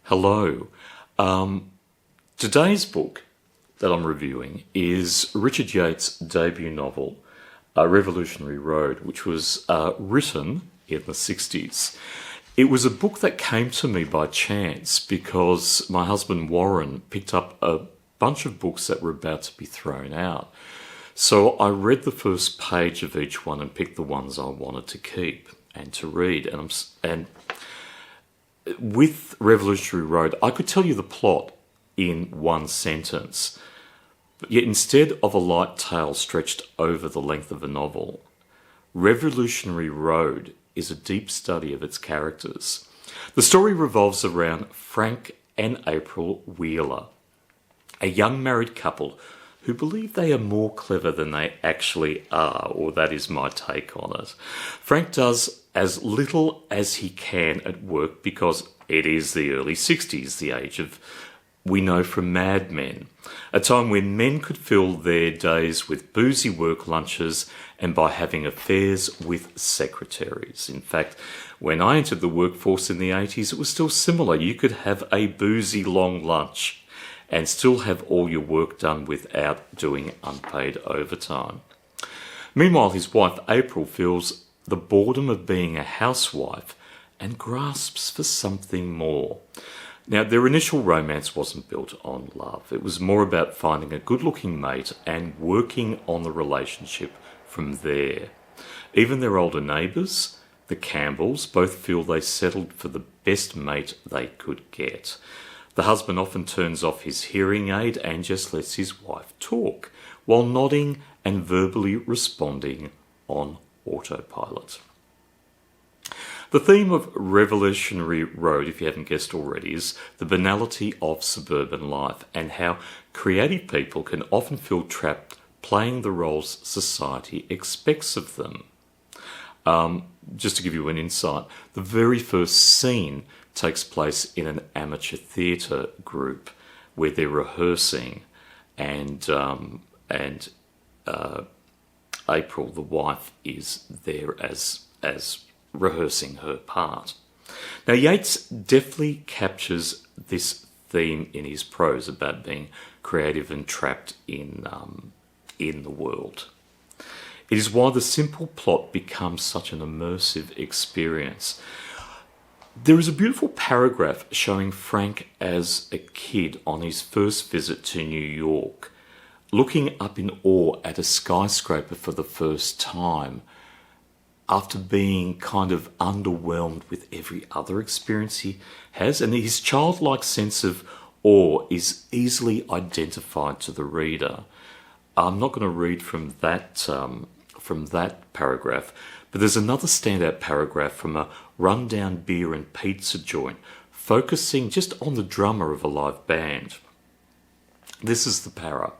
Hello. Today's book that I'm reviewing is Richard Yates' debut novel, Revolutionary Road, which was written in the 60s. It was a book that came to me by chance because my husband Warren picked up a bunch of books that were about to be thrown out. So I read the first page of each one and picked the ones I wanted to keep and to read. And with Revolutionary Road, I could tell you the plot in one sentence, but yet instead of a light tale stretched over the length of a novel, Revolutionary Road is a deep study of its characters. The story revolves around Frank and April Wheeler, a young married couple who believe they are more clever than they actually are, or that is my take on it. Frank does as little as he can at work because it is the early 60s, the age of, we know from Mad Men, a time when men could fill their days with boozy work lunches and by having affairs with secretaries. In fact, when I entered the workforce in the 80s, it was still similar. You could have a boozy long lunch and still have all your work done without doing unpaid overtime. Meanwhile, his wife April feels the boredom of being a housewife and grasps for something more. Now, their initial romance wasn't built on love. It was more about finding a good-looking mate and working on the relationship from there. Even their older neighbours, the Campbells, both feel they settled for the best mate they could get. The husband often turns off his hearing aid and just lets his wife talk, while nodding and verbally responding on autopilot. The theme of Revolutionary Road, if you haven't guessed already, is the banality of suburban life and how creative people can often feel trapped playing the roles society expects of them. Just to give you an insight, the very first scene takes place in an amateur theatre group where they're rehearsing, and April, the wife, is there as rehearsing her part. Now, Yates deftly captures this theme in his prose about being creative and trapped in the world. It is why the simple plot becomes such an immersive experience. There is a beautiful paragraph showing Frank as a kid on his first visit to New York, looking up in awe at a skyscraper for the first time, after being kind of underwhelmed with every other experience he has. And his childlike sense of awe is easily identified to the reader. I'm not going to read from that paragraph, but there's another standout paragraph from a rundown beer and pizza joint, focusing just on the drummer of a live band. This is the para.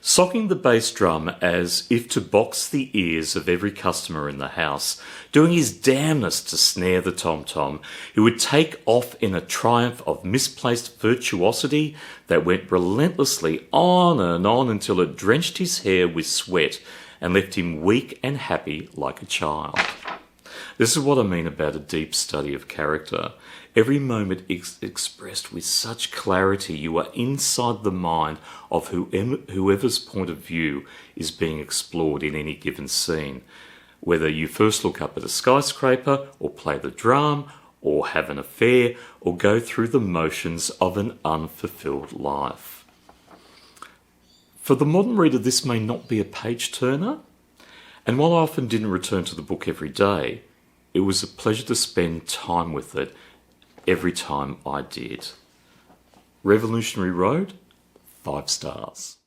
Socking the bass drum as if to box the ears of every customer in the house, doing his damnedest to snare the tom-tom, he would take off in a triumph of misplaced virtuosity that went relentlessly on and on until it drenched his hair with sweat and left him weak and happy like a child. This is what I mean about a deep study of character. Every moment is expressed with such clarity. You are inside the mind of whoever's point of view is being explored in any given scene. Whether you first look up at a skyscraper, or play the drum, or have an affair, or go through the motions of an unfulfilled life. For the modern reader, this may not be a page-turner, and while I often didn't return to the book every day, it was a pleasure to spend time with it every time I did. Revolutionary Road, 5 stars.